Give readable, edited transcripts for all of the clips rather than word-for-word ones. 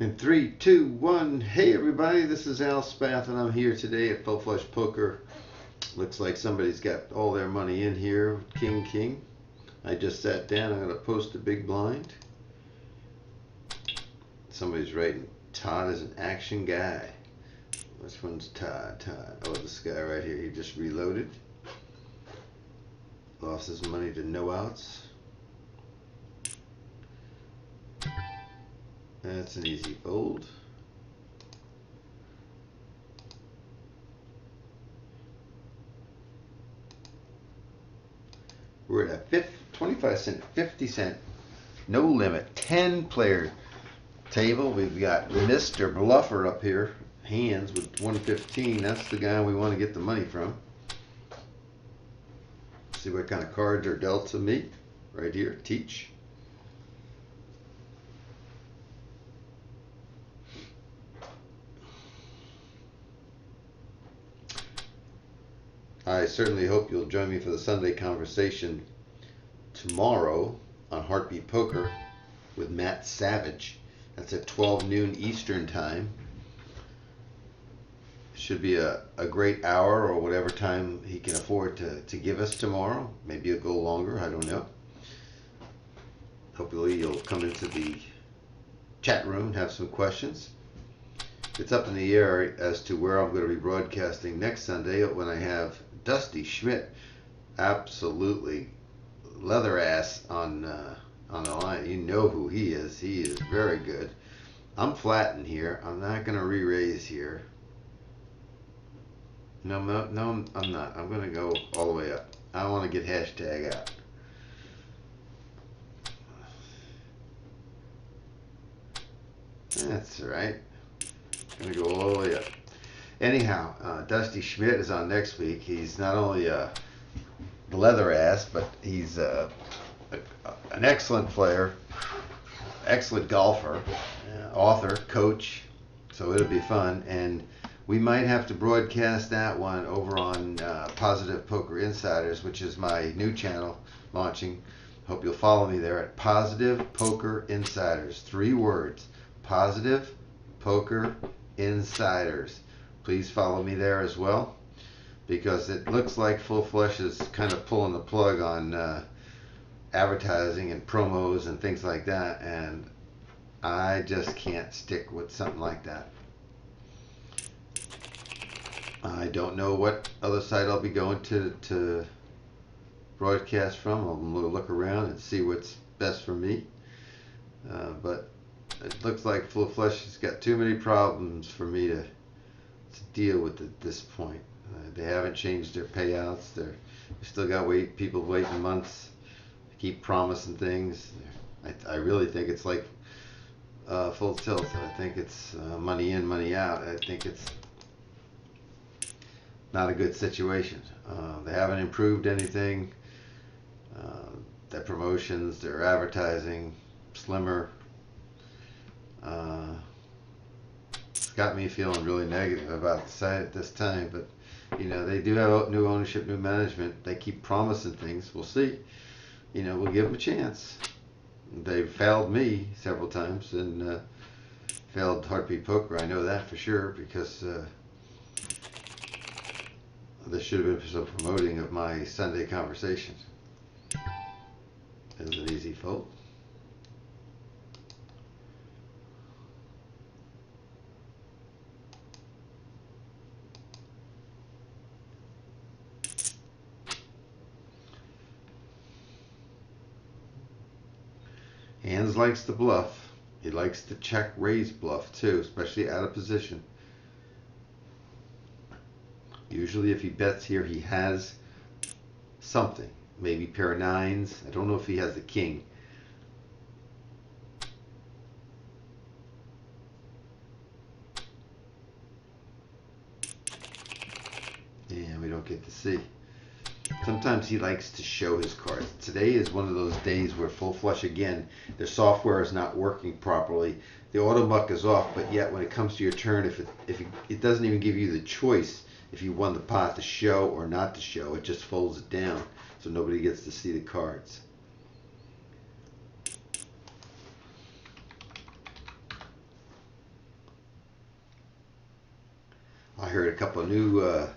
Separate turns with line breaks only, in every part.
In 3, 2, 1. Hey everybody, this is Al Spath and I'm here today at Full Flush Poker. Looks like somebody's got all their money in here. King, king. I just sat down. I'm going to post a big blind. Somebody's writing Todd is an action guy. Which one's Todd? Oh, this guy right here. He just reloaded. Lost his money to no outs. That's an easy fold. We're at a 25 cent, 50 cent, no limit, 10 player table. We've got Mr. Bluffer up here, hands with 115. That's the guy we want to get the money from. See what kind of cards are dealt to me. Right here, teach. I certainly hope you'll join me for the Sunday conversation tomorrow on Heartbeat Poker with Matt Savage. That's at 12 noon Eastern time. Should be a great hour or whatever time he can afford to give us tomorrow. Maybe it'll go longer, I don't know. Hopefully you'll come into the chat room and have some questions. It's up in the air as to where I'm going to be broadcasting next Sunday when I have Dusty Schmidt, absolutely leather ass on the line. You know who he is. He is very good. I'm flattened here. I'm not going to re-raise here. No, I'm not. I'm going to go all the way up. I want to get hashtag out. That's all right. I'm going to go all the way up. Anyhow, Dusty Schmidt is on next week. He's not only the leather ass, but he's an excellent player, excellent golfer, author, coach. So it'll be fun. And we might have to broadcast that one over on Positive Poker Insiders, which is my new channel launching. Hope you'll follow me there at Positive Poker Insiders. 3 words. Positive Poker Insiders. Please follow me there as well, because it looks like Full Flush is kind of pulling the plug on advertising and promos and things like that, and I just can't stick with something like that. I don't know what other site I'll be going to broadcast from. I'm going to look around and see what's best for me, but it looks like Full Flush has got too many problems for me to deal with at this point. They haven't changed their payouts. They still got people waiting months. They keep promising things. I really think it's like Full Tilt. I think it's money in, money out. I think it's not a good situation. They haven't improved anything. Their promotions, their advertising, slimmer. It's got me feeling really negative about the site at this time, but you know, they do have new ownership, new management. They keep promising things. We'll see. You know, we'll give them a chance. They've failed me several times and failed Heartbeat Poker. I know that for sure, because there should have been some promoting of my Sunday conversations. It was an easy fold. Hands likes to bluff. He likes to check raise bluff too, especially out of position. Usually if he bets here, he has something. Maybe pair of 9s. I don't know if he has the king. And we don't get to see. Sometimes he likes to show his cards. Today is one of those days where Full Flush, again, their software is not working properly. The auto muck is off, but yet when it comes to your turn, if it doesn't even give you the choice if you won the pot to show or not to show, it just folds it down so nobody gets to see the cards. I heard a couple of new, well,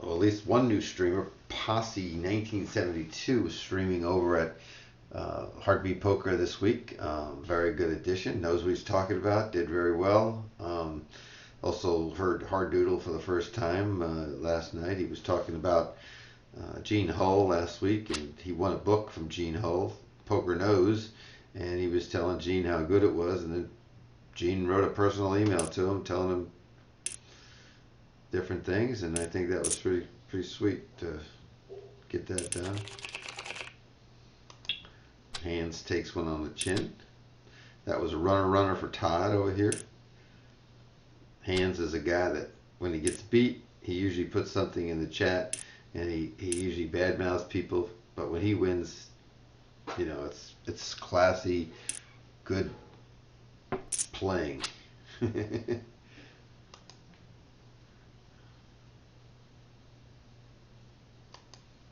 at least one new streamer, Posse 1972, was streaming over at Heartbeat Poker this week. Very good addition. Knows what he's talking about. Did very well. Also heard Hard Doodle for the first time last night. He was talking about Gene Hull last week, and he won a book from Gene Hull, Poker Knows, and he was telling Gene how good it was, and then Gene wrote a personal email to him telling him different things, and I think that was pretty sweet to get that done. Hands takes one on the chin. That was a runner for Todd over here. Hands is a guy that when he gets beat, he usually puts something in the chat, and he usually badmouths people, but when he wins, you know, it's classy, good playing.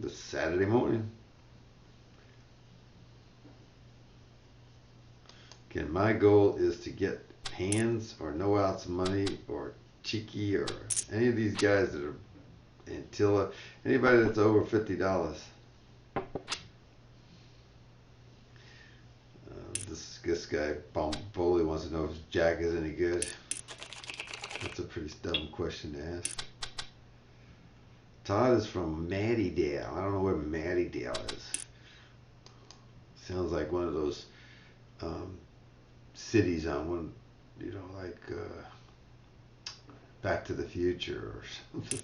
This Saturday morning. Again, my goal is to get hands or no outs money or Cheeky or any of these guys that are Antilla, anybody that's over $50. This guy Bomboli wants to know if Jack is any good. That's a pretty dumb question to ask. Todd is from Mattydale. I don't know where Mattydale is. Sounds like one of those cities on one, you know, like Back to the Future or something.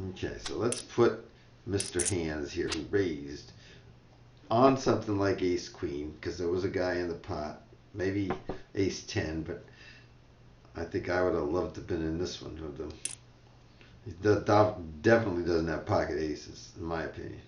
Okay, so let's put Mr. Hands here, who raised, on something like Ace Queen, because there was a guy in the pot, maybe Ace 10, but I think I would have loved to have been in this one with them. He definitely doesn't have pocket aces, in my opinion.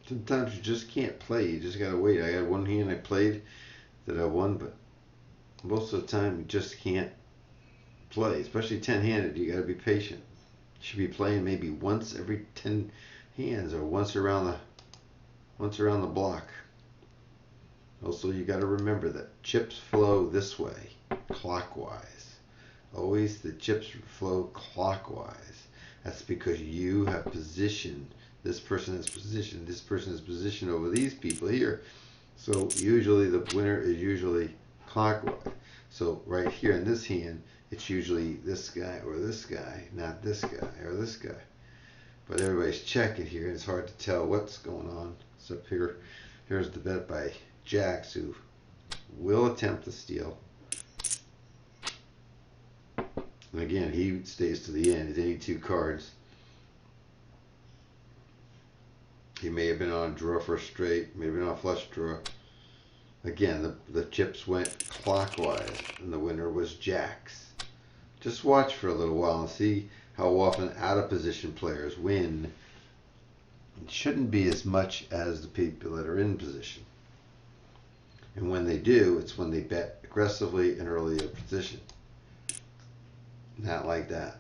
Sometimes you just can't play. You just gotta wait. I had one hand I played that I won, but most of the time you just can't play, especially 10-handed. You gotta be patient. You should be playing maybe once every 10 hands or once around the block. Also, you gotta remember that chips flow this way, clockwise. Always the chips flow clockwise. That's because you have positioned. This person has position. This person has position over these people here. So usually the winner is usually clockwise. So right here in this hand, it's usually this guy or this guy, not this guy or this guy. But everybody's checking here, and it's hard to tell what's going on. So here, here's the bet by Jacks, who will attempt to steal. And again, he stays to the end. He's any two cards. He may have been on a draw for a straight, maybe on a flush draw. Again, the chips went clockwise, and the winner was Jacks. Just watch for a little while and see how often out of position players win. It shouldn't be as much as the people that are in position. And when they do, it's when they bet aggressively and early in position. Not like that.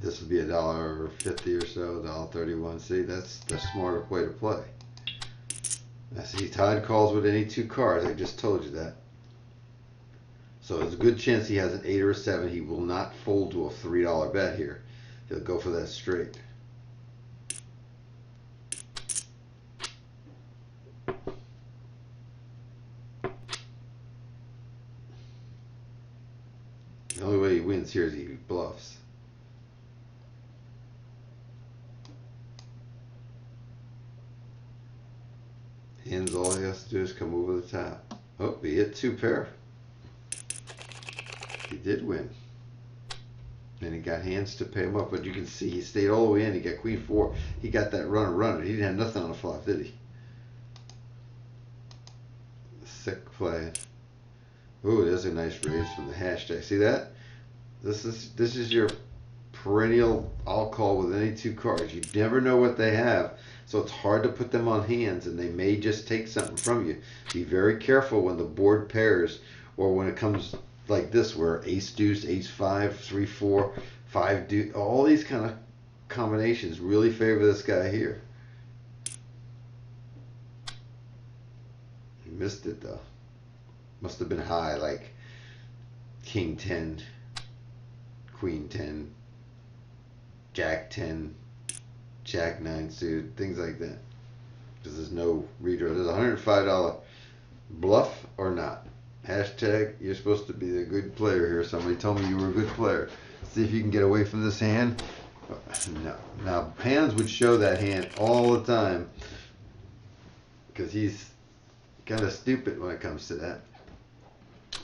This would be $1.50 or so, $1.31. See, that's the smarter way to play. Now see, Todd calls with any two cards. I just told you that. So there's a good chance he has an 8 or a 7. He will not fold to a $3 bet here. He'll go for that straight. The only way he wins here is he bluffs. Hands, all he has to do is come over the top. Oh, he hit 2 pair. He did win. And he got hands to pay him up, but you can see he stayed all the way in. He got Queen 4. He got that runner. He didn't have nothing on the flop, did he? Sick play. Ooh, there's a nice raise from the hashtag. See that? This is your perennial I'll call with any two cards. You never know what they have, so it's hard to put them on hands, and they may just take something from you. Be very careful when the board pairs or when it comes like this where ace deuce, ace five, 3-4, 5 deuce, all these kind of combinations really favor this guy here. He missed it though. Must have been high, like king 10, queen 10, jack 10, jack 9 suited, things like that. Because there's no redraw. There's a $105 bluff or not. Hashtag, you're supposed to be a good player here. Somebody told me you were a good player. See if you can get away from this hand. No. Now, hands would show that hand all the time because he's kind of stupid when it comes to that.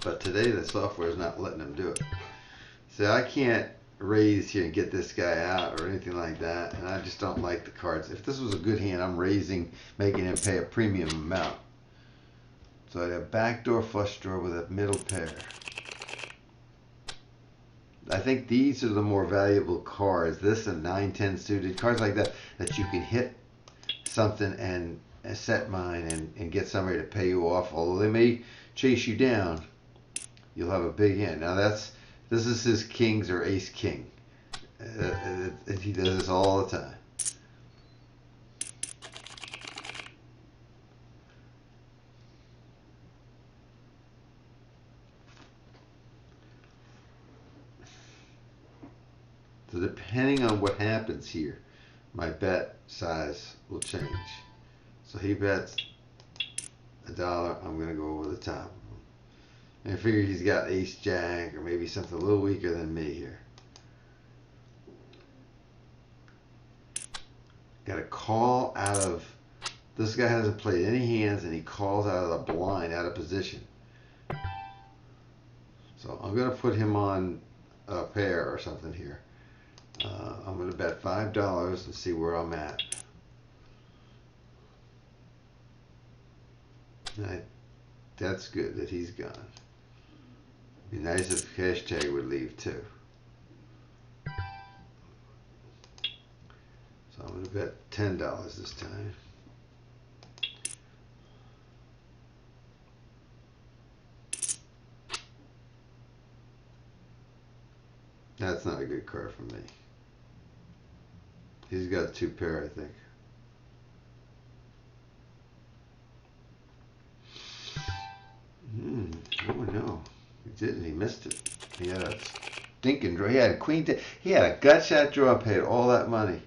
But today the software is not letting him do it. So I can't raise here and get this guy out or anything like that. And I just don't like the cards. If this was a good hand, I'm raising, making him pay a premium amount. So I have backdoor flush draw with a middle pair. I think these are the more valuable cards. This and 9-10 suited cards like that you can hit something and set mine and get somebody to pay you off. Although they may chase you down, you'll have a big hand. Now this is his kings or ace king. He does this all the time. So depending on what happens here, my bet size will change. So he bets $1, I'm going to go over the top. And I figure he's got ace jack or maybe something a little weaker than me here. Got a call out of, this guy hasn't played any hands and he calls out of the blind, out of position. So I'm going to put him on a pair or something here. I'm going to bet $5 and see where I'm at. That's good that he's gone. Be nice if hashtag would leave too. So I'm going to bet $10 this time. That's not a good card for me. He's got 2 pair, I think. Oh no, he didn't. He missed it. He had a stinking draw. He had a queen. He had a gut shot draw and paid all that money.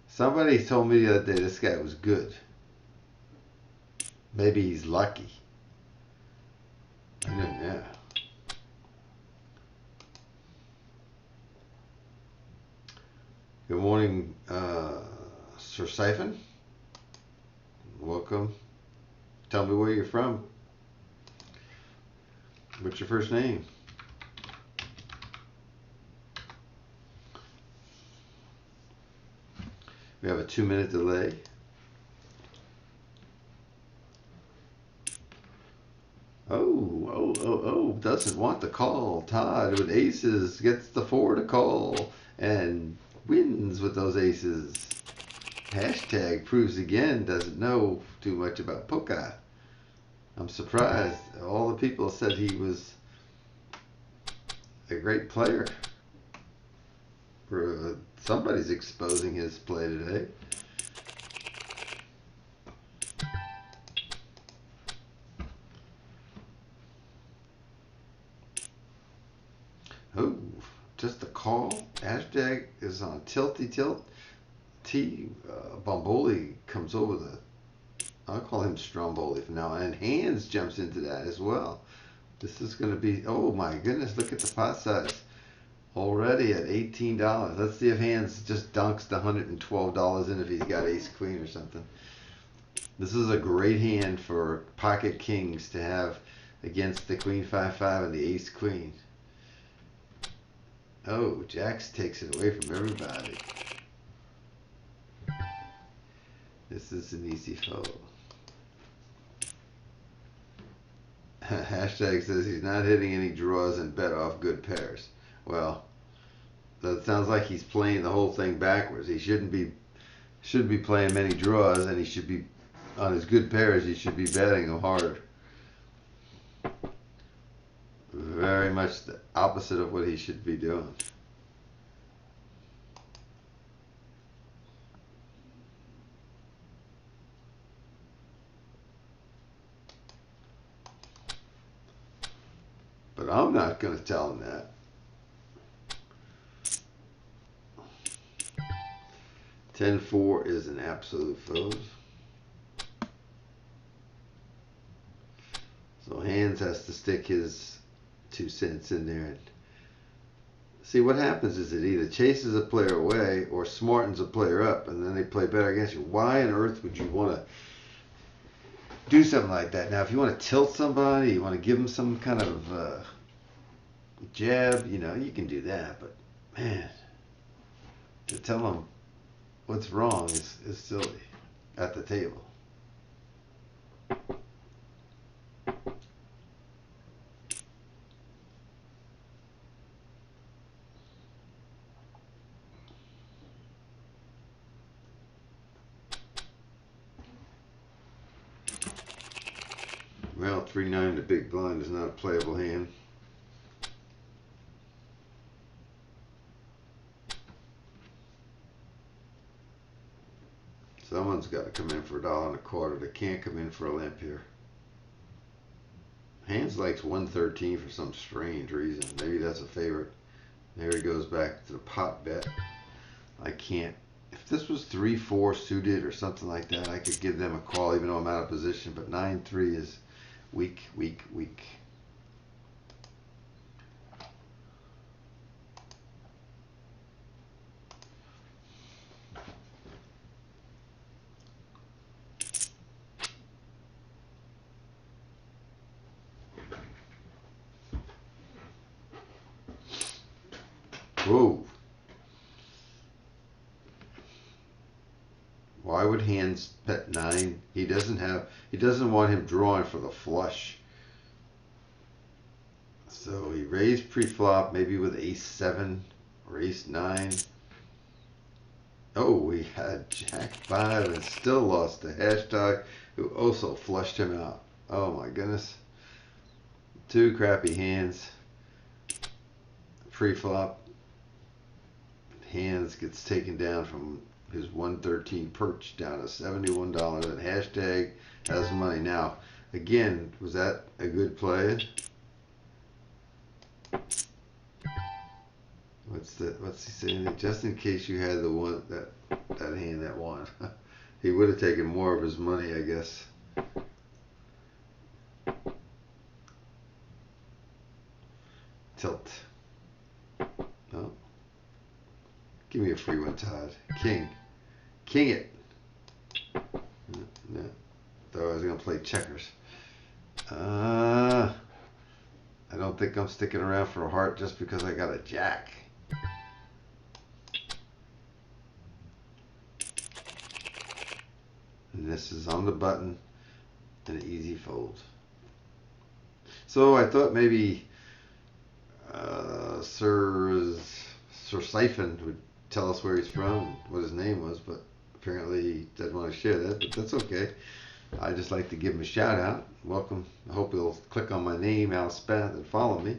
Somebody told me the other day this guy was good. Maybe he's lucky. I didn't know. Good morning, Sir Siphon. Welcome. Tell me where you're from. What's your first name? We have a 2-minute delay. Oh, doesn't want the call. Todd with aces gets the 4 to call and wins with those aces. Hashtag proves again doesn't know too much about poker. I'm surprised. All the people said he was a great player. Somebody's exposing his play today. Oh, just a call. Hashtag is on tilty tilt. Bomboli comes over the, I'll call him Stromboli from now on. And Hands jumps into that as well. This is going to be, oh my goodness, look at the pot size. Already at $18. Let's see if Hands just dunks the $112 in if he's got ace queen or something. This is a great hand for pocket kings to have against the queen 5-5 and the ace queen. Oh, Jacks takes it away from everybody. This is an easy fold. Hashtag says he's not hitting any draws and bet off good pairs. Well, that sounds like he's playing the whole thing backwards. He should be playing many draws, and he should be on his good pairs. He should be betting them harder. Very much the opposite of what he should be doing. But I'm not going to tell him that. 10-4 is an absolute fold. So Hands has to stick his 2 cents in there. And see, what happens is it either chases a player away or smartens a player up, and then they play better against you. Why on earth would you want to do something like that? Now, if you want to tilt somebody, you want to give them some kind of jab, you know, you can do that. But, man, to tell them what's wrong is silly at the table. Well, 3-9 to big blind is not a playable hand. Someone's got to come in for $1.25. They can't come in for a limp here. Hands likes 113 for some strange reason. Maybe that's a favorite. There he goes back to the pot bet. I can't. If this was 3-4 suited or something like that, I could give them a call even though I'm out of position. But 9-3 is weak, weak, weak. Whoa. Why would Hands bet 9? He doesn't want him drawing for the flush. So he raised pre-flop, maybe with ace-7 or ace-9. Oh, we had jack-5 and still lost to Hashtag, who also flushed him out. Oh my goodness. 2 crappy hands. Pre-flop. Hands gets taken down from his 113 perch down to $71, and Hashtag has money. Now, again, was that a good play? What's he saying? Just in case you had the one that hand that won. He would have taken more of his money, I guess. Tilt. No. Give me a free one, Todd. King. King it. No. Thought I was going to play checkers. I don't think I'm sticking around for a heart just because I got a jack. And this is on the button. An easy fold. So I thought maybe Sir Siphon would tell us where he's from, what his name was, but apparently he doesn't want to share that, but that's okay. I just like to give him a shout out. Welcome. I hope he'll click on my name, Al Spath, and follow me.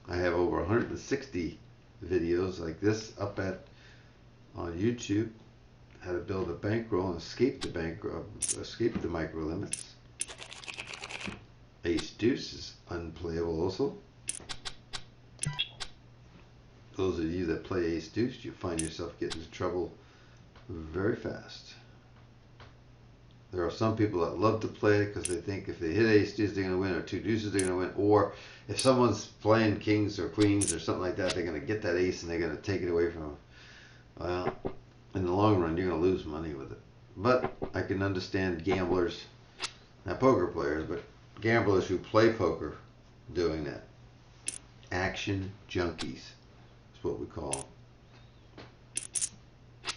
I have over 160 videos like this up on YouTube. How to build a bankroll and escape the micro limits. Ace Deuce is unplayable also. Those of you that play Ace Deuce, you find yourself getting into trouble very fast. There are some people that love to play it because they think if they hit Ace Deuce, they're going to win, or 2 deuces, they're going to win, or if someone's playing kings or queens or something like that, they're going to get that ace and they're going to take it away from them. Well, in the long run, you're going to lose money with it. But I can understand gamblers, not poker players, but gamblers who play poker doing that. Action junkies is what we call them.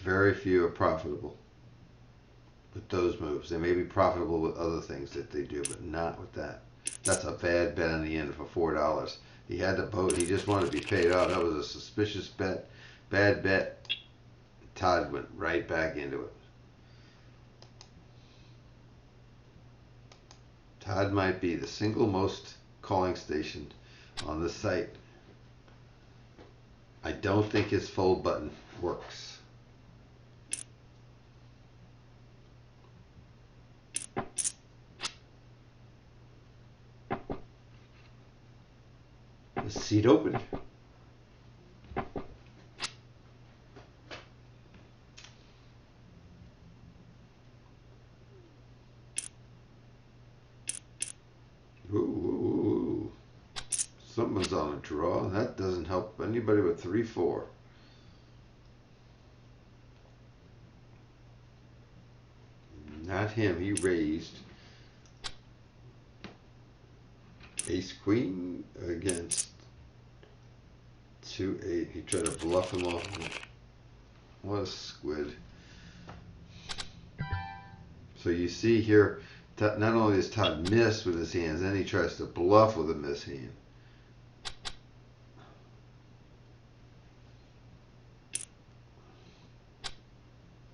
Very few are profitable with those moves. They may be profitable with other things that they do, but not with that. That's a bad bet on the end for $4. He had the boat. He just wanted to be paid off. That was a suspicious bet. Bad bet. Todd went right back into it. Todd might be the single most calling station on the site. I don't think his fold button works. The seat opened. Ooh. Someone's on a draw. That doesn't help anybody with 3-4. Not him. He raised ace queen against 2-8. He tried to bluff him off. What a squid. So you see here, not only does Todd miss with his hands, then he tries to bluff with a miss hand.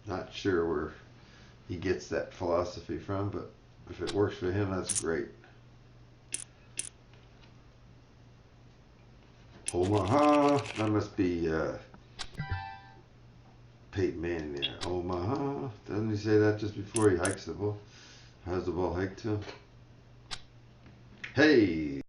Not sure where he gets that philosophy from, but if it works for him, that's great. Omaha, that must be Peyton Manning there. Omaha, doesn't he say that just before he hikes the ball? How's the ball hiked to him? Hey!